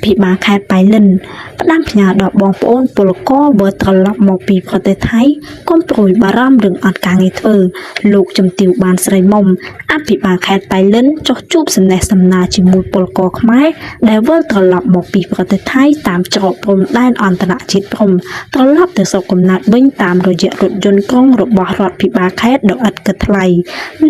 ភិបាលខេត្តប៉ៃលិនផ្ដាំផ្ញើដល់បងប្អូនពលករវិលត្រឡប់មកពីប្រទេសថៃកុំព្រួយបារម្ភរឿងអត់ការងារធ្វើលោកជំទាវបានស្រីមុំអភិបាលខេត្តប៉ៃលិនចុះជួបសំណេះសំណាលជាមួយពលករខ្មែរដែលវិលត្រឡប់មកពីប្រទេសថៃតាមច្រកព្រំដែនអន្តរជាតិព្រំត្រឡប់ទៅស្រុកកំណើតវិញតាមរយៈរថយន្តកង់របស់រដ្ឋភិបាលខេត្តដ៏ឥតគិតថ្លៃ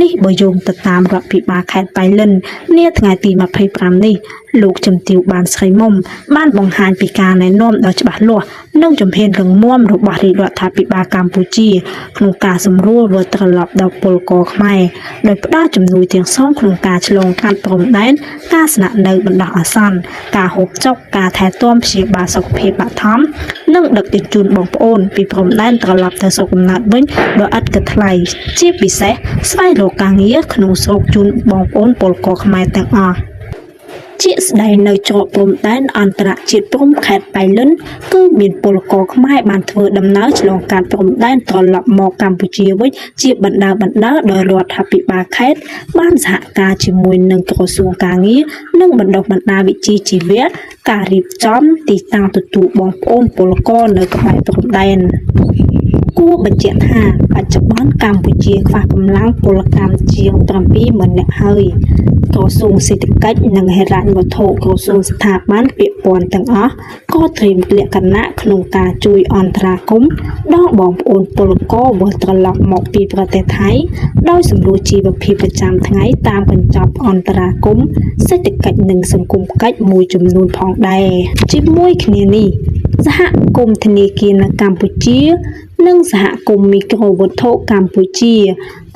នេះបើយោងទៅតាមរដ្ឋភិបាលខេត្តប៉ៃលិននាថ្ងៃទី25នេះលោកជំទាវបានស្រីមុំបានបង្ហាញពីការណែនាំដ៏ច្បាស់លាស់និងជំហានរឹងមាំរបស់រាជរដ្ឋាភិបាលកម្ពុជាក្នុងការសម្រួលវិលត្រឡប់ដល់ពលករខ្មែរដោយផ្ដល់ជំនួយទាំងសងក្នុងការឆ្លងកាត់ព្រំដែនការស្នាក់នៅបណ្ដោះអាសន្នការហូបចុកការថែទាំព្យាបាលសុខភាពបឋមនិងដឹកជញ្ជូនបងប្អូនពីព្រំដែនត្រឡប់ទៅស្រុកកំណើតវិញដោយឥតគិតថ្លៃជាពិសេសស្វែងរកការងារក្នុងស្រុកជូនបងប្អូនពលករខ្មែរទាំងអស់ជាស្ដែងនៅច្រកព្រំដែនអន្តរជាតិព្រំខេត្តប៉ៃលិនគឺមានពលករខ្មែរបានធ្វើដំណើរឆ្លងកាត់ព្រំដែនត្រឡប់មកកម្ពុជាវិញជាបណ្ដាដោយរដ្ឋាភិបាលខេត្តបានសហការជាមួយនឹងក្រសួងការងារនិងបណ្ដុះបណ្ដាលវិជ្ជាជីវៈការរៀបចំទីតាំងទទួលបងប្អូនពលករនៅក្បែរព្រំដែនគួរបញ្ជាក់ថាបច្ចុប្បន្នកម្ពុជាខ្វះកម្លាំងពលកម្មជាង 70000 នាក់ហើយក្រសួងសេដ្ឋកិច្ចនិងហិរញ្ញវត្ថុក្រសួងស្ថាប័នពាក់ព័ន្ធទាំងអស់ក៏ត្រៀមលក្ខណៈក្នុងការជួយអន្តរាគមន៍ដល់បងប្អូនពលករវិលត្រឡប់មកពីប្រទេសថៃដោយសម្រួលជីវភាពប្រចាំថ្ងៃតាមកញ្ចប់អន្តរាគមន៍សេដ្ឋកិច្ចនិងសង្គមកិច្ចមួយចំនួនផងដែរជាមួយគ្នានេះសហគមន៍ធនាគារនៅកម្ពុជានិងសហគមន៍មីក្រូវត្ថុកម្ពុជា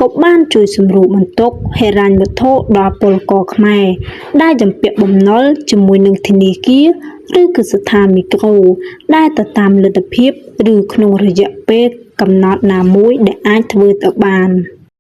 ក៏បានជួយសម្រួលបន្ទុកហិរញ្ញវត្ថុដល់ពលករខ្មែរដែលជំពាក់បំណុលជាមួយនឹងធនាគារឬគឺស្ថានមីក្រូដែលទៅតាមលទ្ធភាពឬក្នុងរយៈពេលកំណត់ណាមួយដែលអាចធ្វើទៅបាន